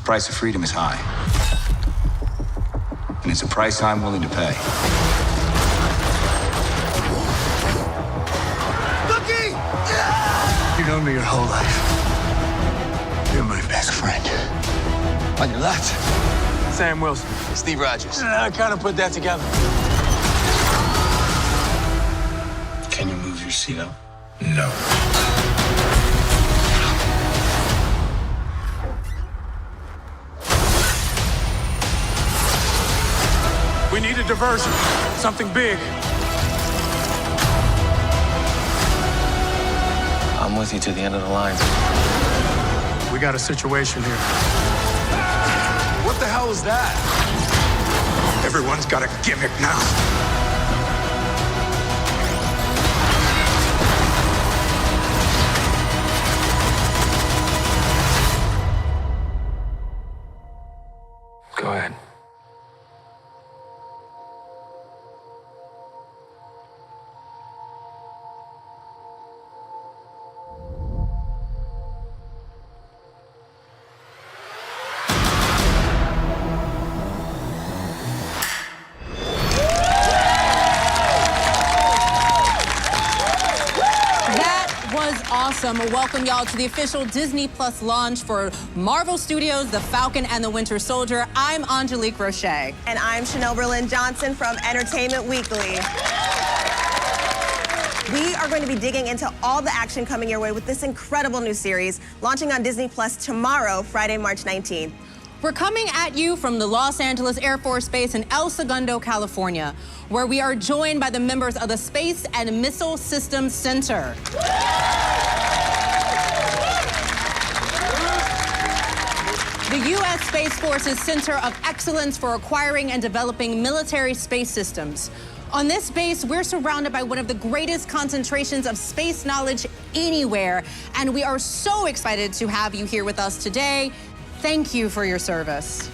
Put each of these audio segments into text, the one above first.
price of freedom is high. And it's a price I'm willing to pay. Lucky! You've known me your whole life. You're my best friend. On your left, Sam Wilson. Steve Rogers. I kind of put that together. Can you move your seat up? No. We need a diversion. Something big. I'm with you to the end of the line. We got a situation here. What the hell is that? Everyone's got a gimmick now. Go ahead. Awesome. Welcome y'all to the official Disney Plus launch for Marvel Studios' The Falcon and the Winter Soldier. I'm Angelique Roche. And I'm Chanel Berlin-Johnson from Entertainment Weekly. We are going to be digging into all the action coming your way with this incredible new series, launching on Disney Plus tomorrow, Friday, March 19th. We're coming at you from the Los Angeles Air Force Base in El Segundo, California, where we are joined by the members of the Space and Missile Systems Center. The U.S. Space Force's Center of Excellence for Acquiring and Developing Military Space Systems. On this base, we're surrounded by one of the greatest concentrations of space knowledge anywhere, and we are so excited to have you here with us today. Thank you for your service.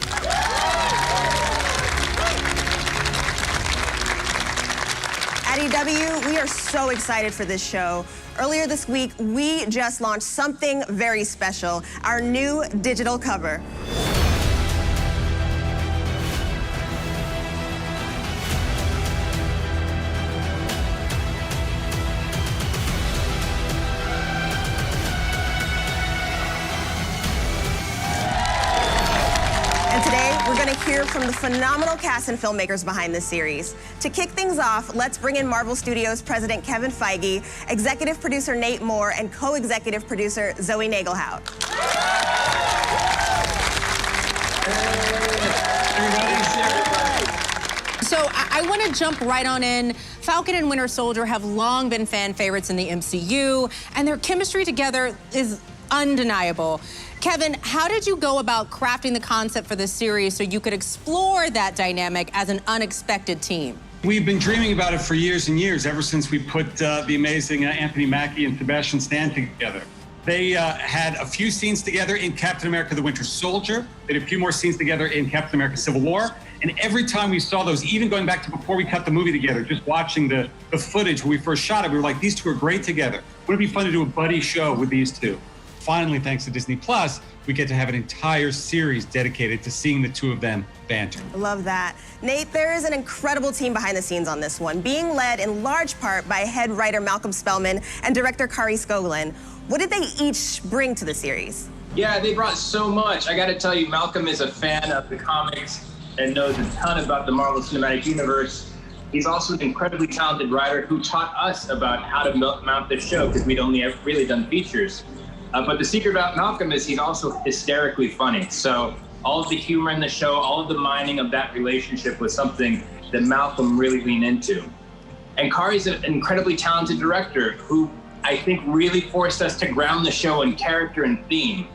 At EW, we are so excited for this show. Earlier this week, we just launched something very special, our new digital cover. And today, we're going to hear from the phenomenal cast and filmmakers behind this series. To kick things off, let's bring in Marvel Studios President Kevin Feige, executive producer Nate Moore, and co-executive producer Zoe Nagelhout. So I want to jump right on in. Falcon and Winter Soldier have long been fan favorites in the MCU, and their chemistry together is undeniable. Kevin, how did you go about crafting the concept for this series so you could explore that dynamic as an unexpected team? We've been dreaming about it for years and years, ever since we put the amazing Anthony Mackie and Sebastian Stan together. They had a few scenes together in Captain America: The Winter Soldier. They had a few more scenes together in Captain America: Civil War. And every time we saw those, even going back to before we cut the movie together, just watching the footage when we first shot it, we were like, these two are great together. Wouldn't it be fun to do a buddy show with these two? Finally, thanks to Disney Plus, we get to have an entire series dedicated to seeing the two of them banter. Love that. Nate, there is an incredible team behind the scenes on this one, being led in large part by head writer Malcolm Spellman and director Kari Skogland. What did they each bring to the series? Yeah, they brought so much. I got to tell you, Malcolm is a fan of the comics and knows a ton about the Marvel Cinematic Universe. He's also an incredibly talented writer who taught us about how to mount this show, because we'd only ever really done features. But the secret about Malcolm is he's also hysterically funny. So all of the humor in the show, all of the mining of that relationship was something that Malcolm really leaned into. And Kari's an incredibly talented director who I think really forced us to ground the show in character and theme.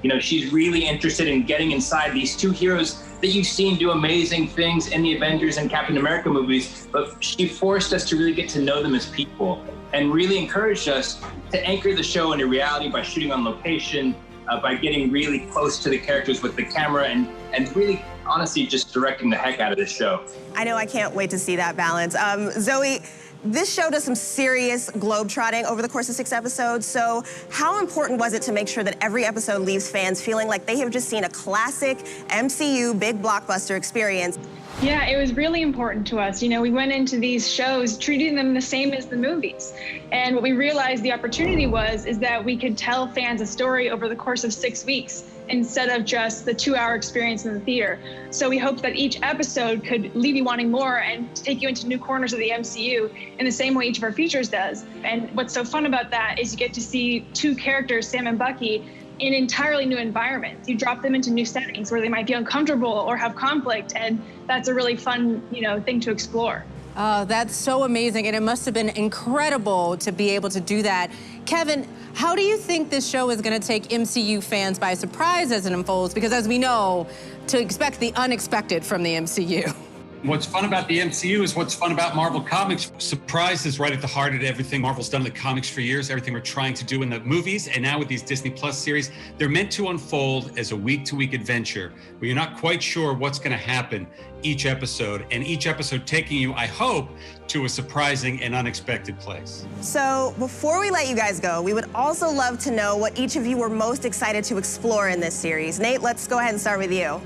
You know, she's really interested in getting inside these two heroes that you've seen do amazing things in the Avengers and Captain America movies, but she forced us to really get to know them as people and really encouraged us to anchor the show into reality by shooting on location, by getting really close to the characters with the camera and really, honestly, just directing the heck out of this show. I know, I can't wait to see that balance. Zoe, This show does some serious globetrotting over the course of 6 episodes, so how important was it to make sure that every episode leaves fans feeling like they have just seen a classic MCU big blockbuster experience? Yeah, it was really important to us. You know, we went into these shows treating them the same as the movies. And what we realized the opportunity is that we could tell fans a story over the course of 6 weeks instead of just the 2-hour experience in the theater. So we hope that each episode could leave you wanting more and take you into new corners of the MCU in the same way each of our features does. And what's so fun about that is you get to see 2 characters, Sam and Bucky, in entirely new environments. You drop them into new settings where they might be uncomfortable or have conflict, and that's a really fun, thing to explore. Oh, that's so amazing, and it must have been incredible to be able to do that. Kevin, how do you think this show is going to take MCU fans by surprise as it unfolds? Because as we know, to expect the unexpected from the MCU. What's fun about the MCU is what's fun about Marvel Comics. Surprise is right at the heart of everything Marvel's done in the comics for years, everything we're trying to do in the movies, and now with these Disney Plus series, they're meant to unfold as a week-to-week adventure where you're not quite sure what's going to happen each episode, and each episode taking you, I hope, to a surprising and unexpected place. So before we let you guys go, we would also love to know what each of you were most excited to explore in this series. Nate, let's go ahead and start with you.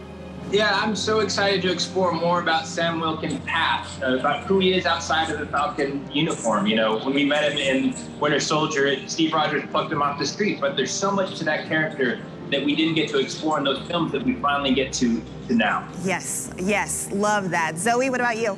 Yeah, I'm so excited to explore more about Sam Wilson's past, about who he is outside of the Falcon uniform. You know, when we met him in Winter Soldier, Steve Rogers plucked him off the street, but there's so much to that character that we didn't get to explore in those films that we finally get to now. Yes, love that. Zoe, what about you?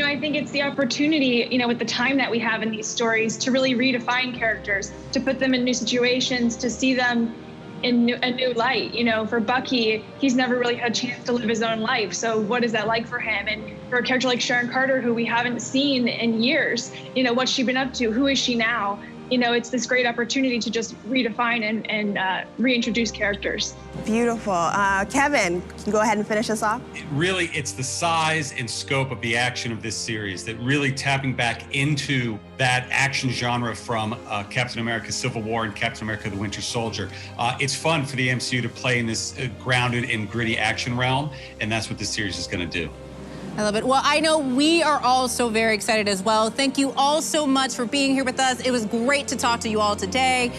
I think it's the opportunity, with the time that we have in these stories to really redefine characters, to put them in new situations, to see them in a new light. For Bucky, he's never really had a chance to live his own life. So what is that like for him? And for a character like Sharon Carter, who we haven't seen in years, what's she been up to? Who is she now? It's this great opportunity to just redefine and reintroduce characters. Beautiful. Kevin, can you go ahead and finish us off? It's the size and scope of the action of this series that really tapping back into that action genre from Captain America Civil War and Captain America the Winter Soldier. It's fun for the MCU to play in this grounded and gritty action realm, and that's what this series is going to do. I love it. Well, I know we are all so very excited as well. Thank you all so much for being here with us. It was great to talk to you all today.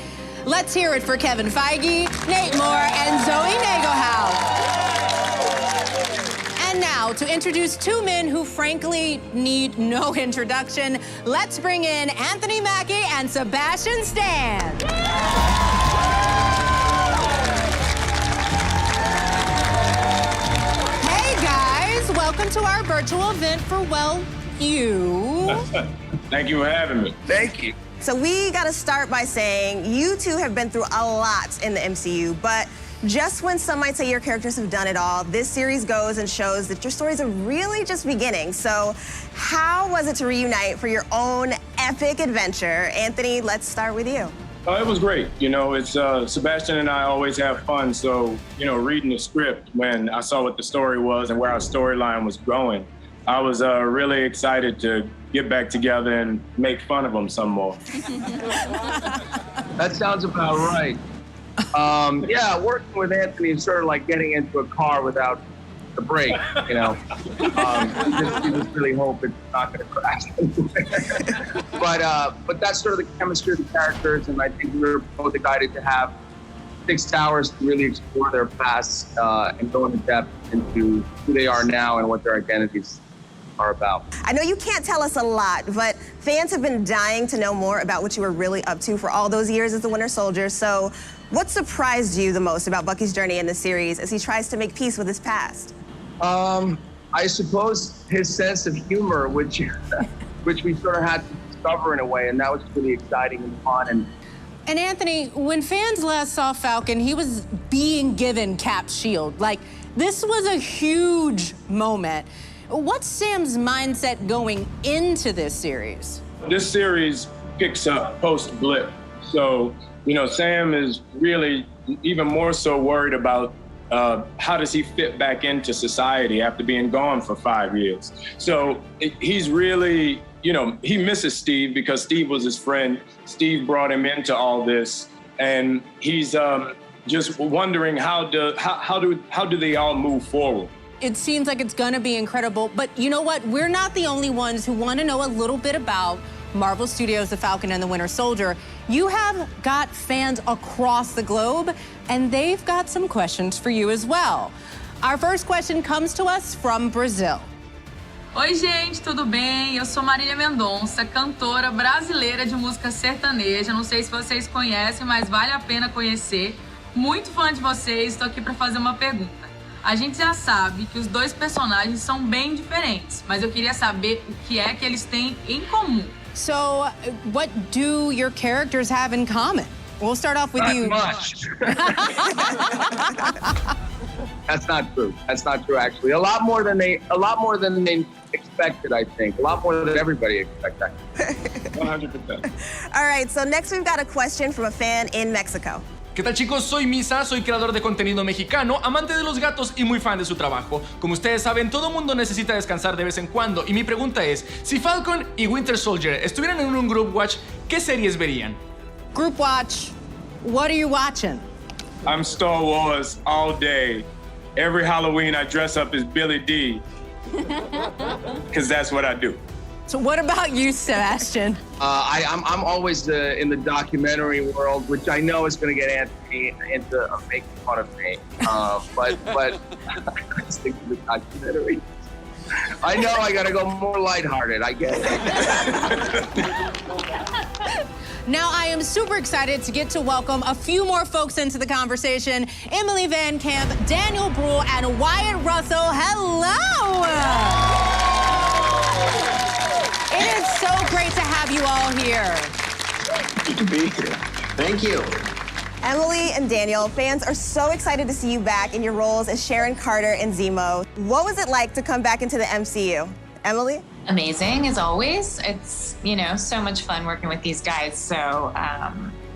Let's hear it for Kevin Feige, Nate Moore, and Zoe Nagelhouse. And now, to introduce 2 men who frankly need no introduction, let's bring in Anthony Mackie and Sebastian Stan. Welcome to our virtual event for, you. Thank you for having me. Thank you. So we got to start by saying you 2 have been through a lot in the MCU, but just when some might say your characters have done it all, this series goes and shows that your stories are really just beginning. So how was it to reunite for your own epic adventure? Anthony, let's start with you. It was great. It's Sebastian and I always have fun. So, reading the script, when I saw what the story was and where our storyline was going, I was really excited to get back together and make fun of them some more. That sounds about right. Working with Anthony is sort of like getting into a car without the brake, you just really hope it's not going to crash. But that's sort of the chemistry of the characters, and I think we were both excited to have 6 towers to really explore their past and go into depth into who they are now and what their identities are about. I know you can't tell us a lot, but fans have been dying to know more about what you were really up to for all those years as the Winter Soldier. So what surprised you the most about Bucky's journey in the series as he tries to make peace with his past? I suppose his sense of humor, which we sort of had to discover in a way, and that was really exciting and fun. And Anthony, when fans last saw Falcon, he was being given Cap's shield. This was a huge moment. What's Sam's mindset going into this series? This series picks up post-blip. So, Sam is really even more so worried about how does he fit back into society after being gone for 5 years. So he's really, he misses Steve because Steve was his friend. Steve brought him into all this, and he's just wondering how do they all move forward. It seems like it's gonna be incredible, but you know what? We're not the only ones who want to know a little bit about Marvel Studios' The Falcon and the Winter Soldier. You have got fans across the globe, and they've got some questions for you as well. Our first question comes to us from Brazil. Oi, gente, tudo bem? Eu sou Marília Mendonça, cantora brasileira de música sertaneja. Não sei se vocês conhecem, mas vale a pena conhecer. Muito fã de vocês, estou aqui para fazer uma pergunta. A gente já sabe que os dois personagens são bem diferentes, mas eu queria saber o que é que eles têm em comum. So, what do your characters have in common? We'll start off with you. Not much. That's not true. That's not true, actually. A lot more than they expected, I think. A lot more than everybody expected. 100%. All right, so next we've got a question from a fan in Mexico. ¿Qué tal, chicos? Soy Misa, soy creador de contenido mexicano, amante de los gatos y muy fan de su trabajo. Como ustedes saben, todo mundo necesita descansar de vez en cuando y mi pregunta es, si Falcon y Winter Soldier estuvieran en un group watch, ¿qué series verían? Group watch, what are you watching? I'm Star Wars all day. Every Halloween I dress up as Billy D. Because that's what I do. So what about you, Sebastian? I'm always in the documentary world, which I know is going to get Anthony into making fun of me. But I stick to the documentary. I know I got to go more lighthearted. I get it. Now, I am super excited to get to welcome a few more folks into the conversation. Emily Van Camp, Daniel Bruhl, and Wyatt Russell. Hello! It is so great to have you all here. Good to be here. Thank you. Emily and Daniel, fans are so excited to see you back in your roles as Sharon Carter and Zemo. What was it like to come back into the MCU? Emily? Amazing, as always. It's, so much fun working with these guys. So,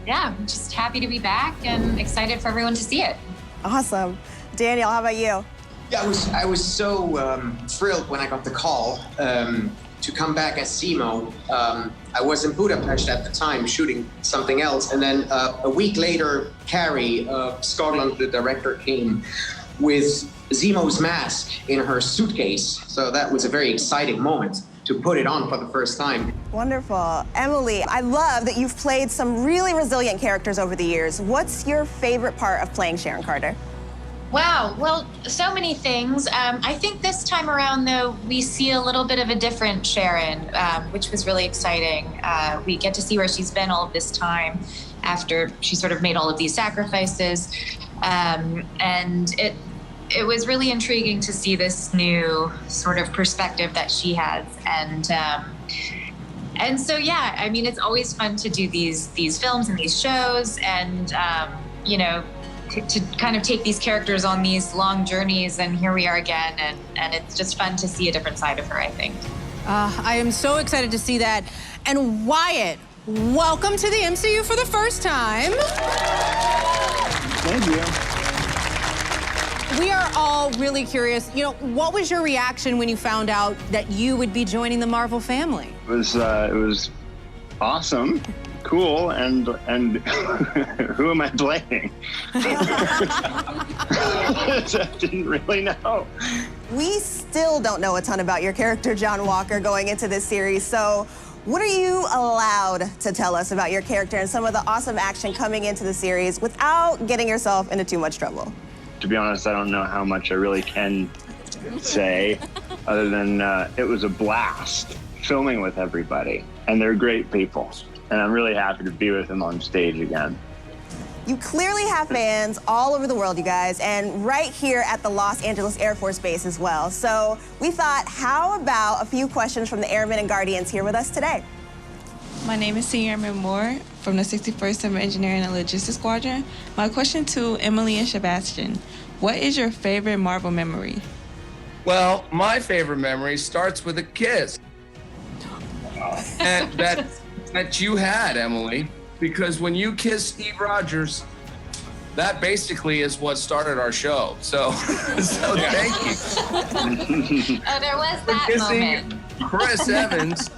yeah, I'm just happy to be back and excited for everyone to see it. Awesome. Daniel, how about you? Yeah, I was so thrilled when I got the call to come back as Zemo. I was in Budapest at the time shooting something else, and then a week later, Carrie Scotland, the director, came with Zemo's mask in her suitcase. So that was a very exciting moment to put it on for the first time. Wonderful. Emily, I love that you've played some really resilient characters over the years. What's your favorite part of playing Sharon Carter? Wow, well, so many things. I think this time around, though, we see a little bit of a different Sharon, which was really exciting. We get to see where she's been all of this time after she sort of made all of these sacrifices. And it was really intriguing to see this new sort of perspective that she has. And so, yeah, I mean, it's always fun to do these films and these shows and, to kind of take these characters on these long journeys, and here we are again, and it's just fun to see a different side of her, I think. I am so excited to see that. And Wyatt, welcome to the MCU for the first time. Thank you. We are all really curious. What was your reaction when you found out that you would be joining the Marvel family? It was awesome. Cool, and who am I blaming? I didn't really know. We still don't know a ton about your character, John Walker, going into this series. So what are you allowed to tell us about your character and some of the awesome action coming into the series without getting yourself into too much trouble? To be honest, I don't know how much I really can say, other than it was a blast filming with everybody, and they're great people. And I'm really happy to be with him on stage again. You clearly have fans all over the world, you guys, and right here at the Los Angeles Air Force Base as well. So we thought, how about a few questions from the Airmen and Guardians here with us today? My name is Senior Airman Moore from the 61st Civil Engineering and Logistics Squadron. My question to Emily and Sebastian, what is your favorite Marvel memory? Well, my favorite memory starts with a kiss. And that you had, Emily, because when you kissed Steve Rogers, that basically is what started our show. So thank you. Oh, there was that moment. Chris Evans,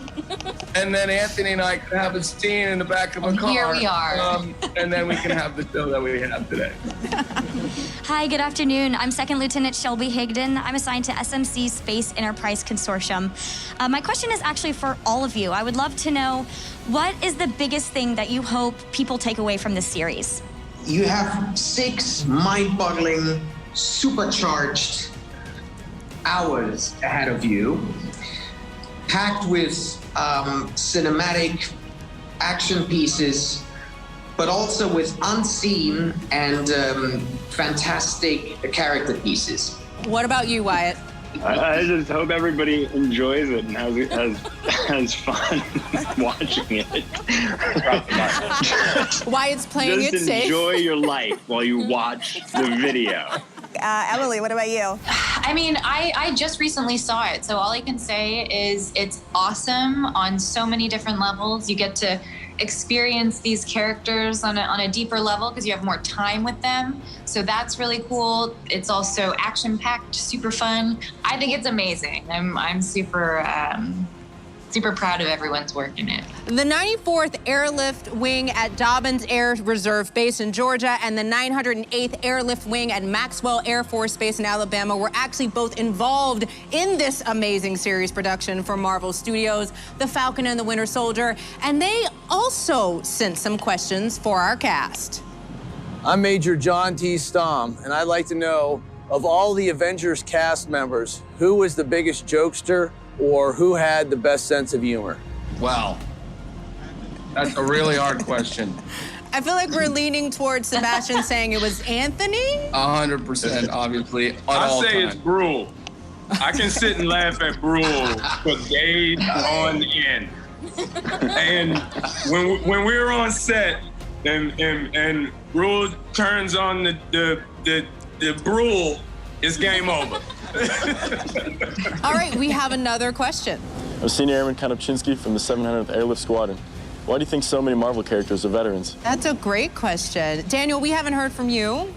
and then Anthony and I can have a scene in the back of a car. Here we are. And then we can have the show that we have today. Hi, good afternoon. I'm Second Lieutenant Shelby Higdon. I'm assigned to SMC's Space Enterprise Consortium. My question is actually for all of you. I would love to know, what is the biggest thing that you hope people take away from this series? You have 6 mind-boggling, supercharged hours ahead of you, packed with cinematic action pieces, but also with unseen and fantastic character pieces. What about you, Wyatt? I just hope everybody enjoys it and has fun watching it. Wyatt's playing it Just safe. enjoy your life while you watch the video. Emily, what about you? I mean, I just recently saw it, so all I can say is it's awesome on so many different levels. You get to experience these characters on a deeper level because you have more time with them. So that's really cool. It's also action-packed, super fun. I think it's amazing. I'm super proud of everyone's work in it. The 94th Airlift Wing at Dobbins Air Reserve Base in Georgia and the 908th Airlift Wing at Maxwell Air Force Base in Alabama were actually both involved in this amazing series production for Marvel Studios, The Falcon and the Winter Soldier, and they also sent some questions for our cast. I'm Major John T. Stom, and I'd like to know, of all the Avengers cast members, who was the biggest jokester or who had the best sense of humor? Wow. That's a really hard question. I feel like we're leaning towards Sebastian saying it was Anthony. 100%, obviously. I say it's Brule. I can sit and laugh at Brule for days on end. And when we're on set and Brule turns on the Brule, it's game over. All right, we have another question. I'm Senior Airman Konopczynski from the 700th Airlift Squadron. Why do you think so many Marvel characters are veterans? That's a great question. Daniel, we haven't heard from you.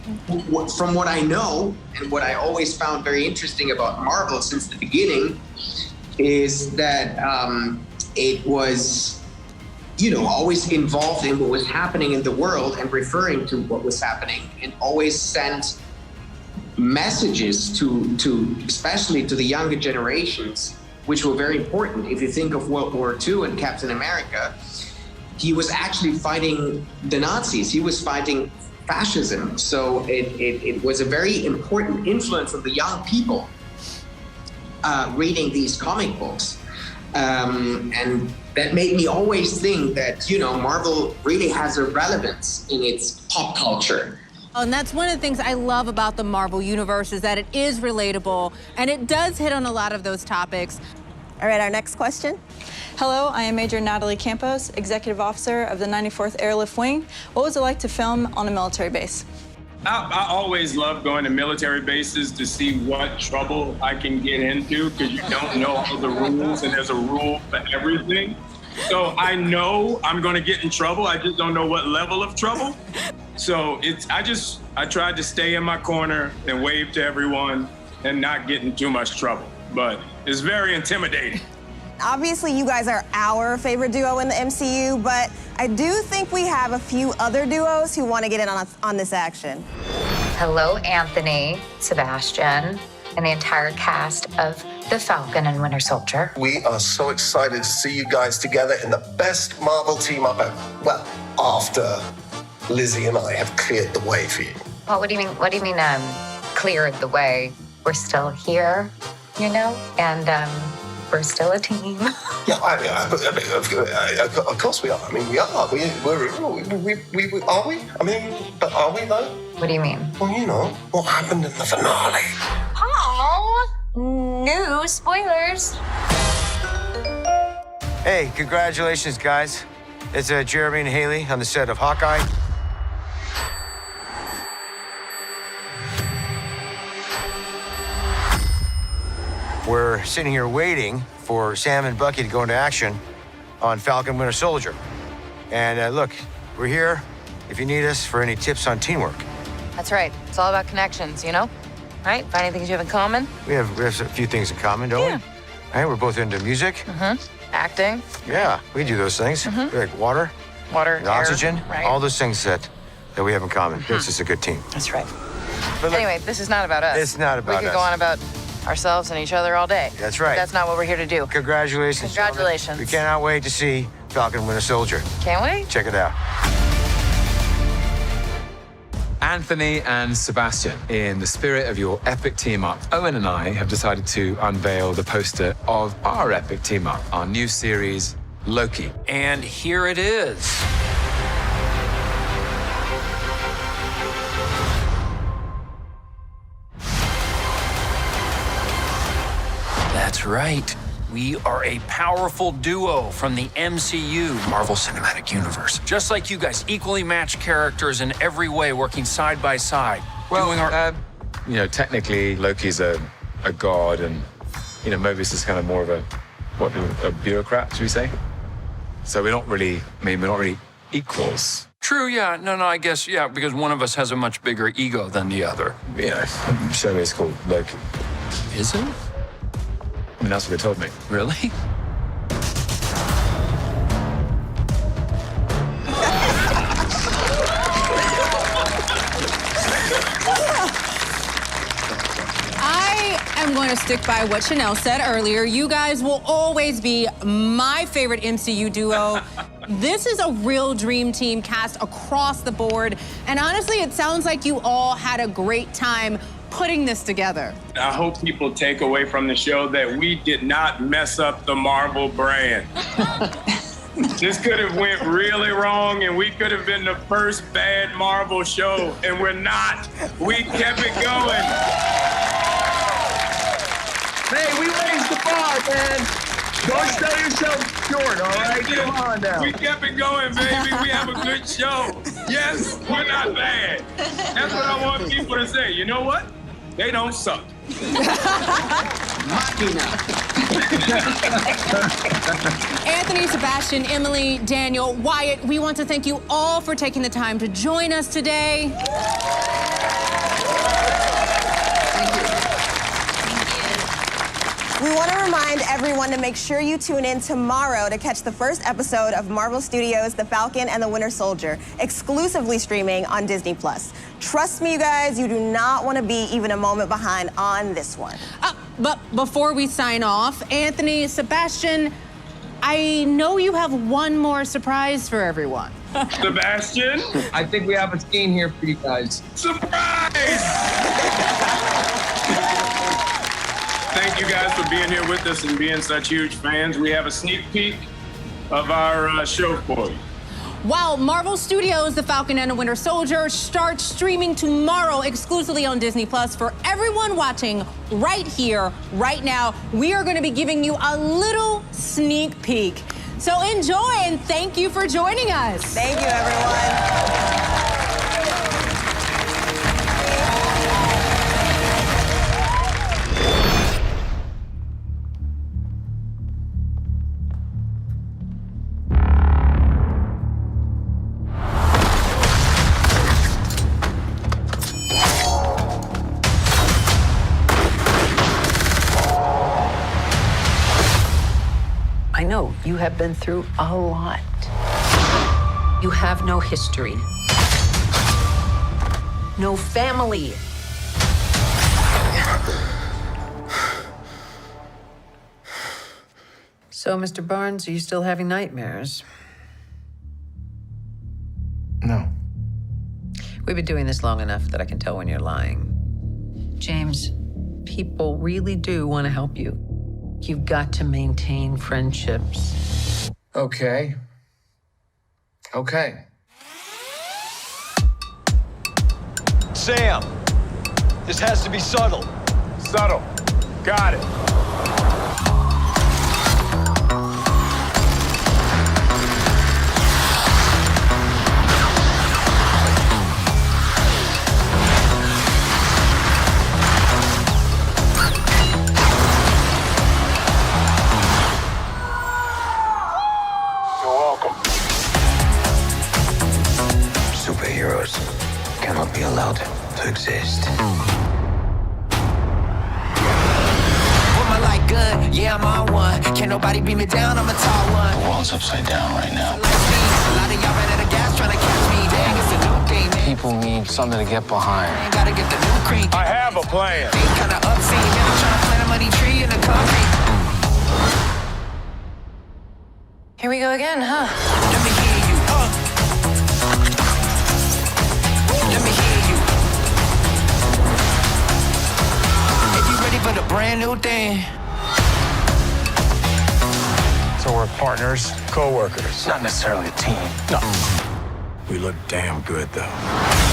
From what I know, and what I always found very interesting about Marvel since the beginning, is that it was, always involved in what was happening in the world and referring to what was happening, and always sent messages to especially to the younger generations, which were very important. If you think of World War II and Captain America, he was actually fighting the Nazis. He was fighting fascism. So it was a very important influence of the young people reading these comic books. And that made me always think that, Marvel really has a relevance in its pop culture. And that's one of the things I love about the Marvel Universe, is that it is relatable, and it does hit on a lot of those topics. All right, our next question. Hello, I am Major Natalie Campos, Executive Officer of the 94th Airlift Wing. What was it like to film on a military base? I always love going to military bases to see what trouble I can get into, because you don't know all the rules, and there's a rule for everything. So I know I'm going to get in trouble. I just don't know what level of trouble. So I tried to stay in my corner and wave to everyone and not get in too much trouble. But it's very intimidating. Obviously, you guys are our favorite duo in the MCU, but I do think we have a few other duos who want to get in on this action. Hello, Anthony, Sebastian, and the entire cast of The Falcon and Winter Soldier. We are so excited to see you guys together in the best Marvel team up ever. Well, after Lizzie and I have cleared the way for you. Well, what do you mean, cleared the way? We're still here, and we're still a team. Yeah, of course we are. I mean, we are. Are we? I mean, but are we though? What do you mean? Well, what happened in the finale. Oh, no spoilers. Hey, congratulations, guys. It's Jeremy and Haley on the set of Hawkeye. We're sitting here waiting for Sam and Bucky to go into action on Falcon Winter Soldier. And look, we're here if you need us for any tips on teamwork. That's right. It's all about connections, Right? Finding things you have in common. We have a few things in common, don't we? Right? We're both into music. Mm-hmm. Acting. Yeah, we do those things. Mm-hmm. Like water, air, oxygen, right. all those things that we have in common. It's just a good team. That's right. But look, anyway, this is not about us. It's not about us. We could go on about ourselves and each other all day. That's right. But that's not what we're here to do. Congratulations. Congratulations. Gentlemen. We cannot wait to see Falcon Winter Soldier. Can't we? Check it out. Anthony and Sebastian, in the spirit of your epic team-up, Owen and I have decided to unveil the poster of our epic team-up, our new series, Loki. And here it is. That's right. We are a powerful duo from the MCU, Marvel Cinematic Universe. Just like you guys, equally matched characters in every way, working side by side. Well, technically, Loki's a god, and, Mobius is kind of more of a bureaucrat, should we say? So we're not really equals. True, yeah. No, I guess, yeah, because one of us has a much bigger ego than the other. Yeah, the show is called Loki. Is it? I mean, that's what they told me. Really? I'm going to stick by what Chanel said earlier. You guys will always be my favorite MCU duo. This is a real dream team cast across the board. And honestly, it sounds like you all had a great time putting this together. I hope people take away from the show that we did not mess up the Marvel brand. This could have went really wrong, and we could have been the first bad Marvel show, and we're not. We kept it going. Hey, we raised the bar, man. Don't sell yourself short, all right? Come on now. We kept it going, baby. We have a good show. Yes, we're not bad. That's what I want people to say. You know what? They don't suck. Anthony, Sebastian, Emily, Daniel, Wyatt, we want to thank you all for taking the time to join us today. We want to remind everyone to make sure you tune in tomorrow to catch the first episode of Marvel Studios' The Falcon and the Winter Soldier, exclusively streaming on Disney+. Trust me, you guys, you do not want to be even a moment behind on this one. But before we sign off, Anthony, Sebastian, I know you have one more surprise for everyone. Sebastian? I think we have a scene here for you guys. Surprise! Thank you guys for being here with us and being such huge fans. We have a sneak peek of our show for you. Wow, Marvel Studios' The Falcon and the Winter Soldier starts streaming tomorrow exclusively on Disney Plus. For everyone watching right here, right now, we are going to be giving you a little sneak peek. So enjoy, and thank you for joining us. Thank you, everyone. I know you have been through a lot. You have no history, no family. So, Mr. Barnes, are you still having nightmares? No. We've been doing this long enough that I can tell when you're lying. James, people really do want to help you. You've got to maintain friendships. Okay. Sam, this has to be subtle. Subtle. Got it. Superheroes cannot be allowed to exist. Put my light good, yeah, I'm on one. Can't nobody beat me down, I'm a tall one. The world's upside down right now. A lot of y'all ran out of gas trying to catch me. Dang, it's a new thing. People people need something to get behind. I have a plan. Here we go again, huh? But a brand new thing. So we're partners, co-workers. Not necessarily a team. No. We look damn good, though.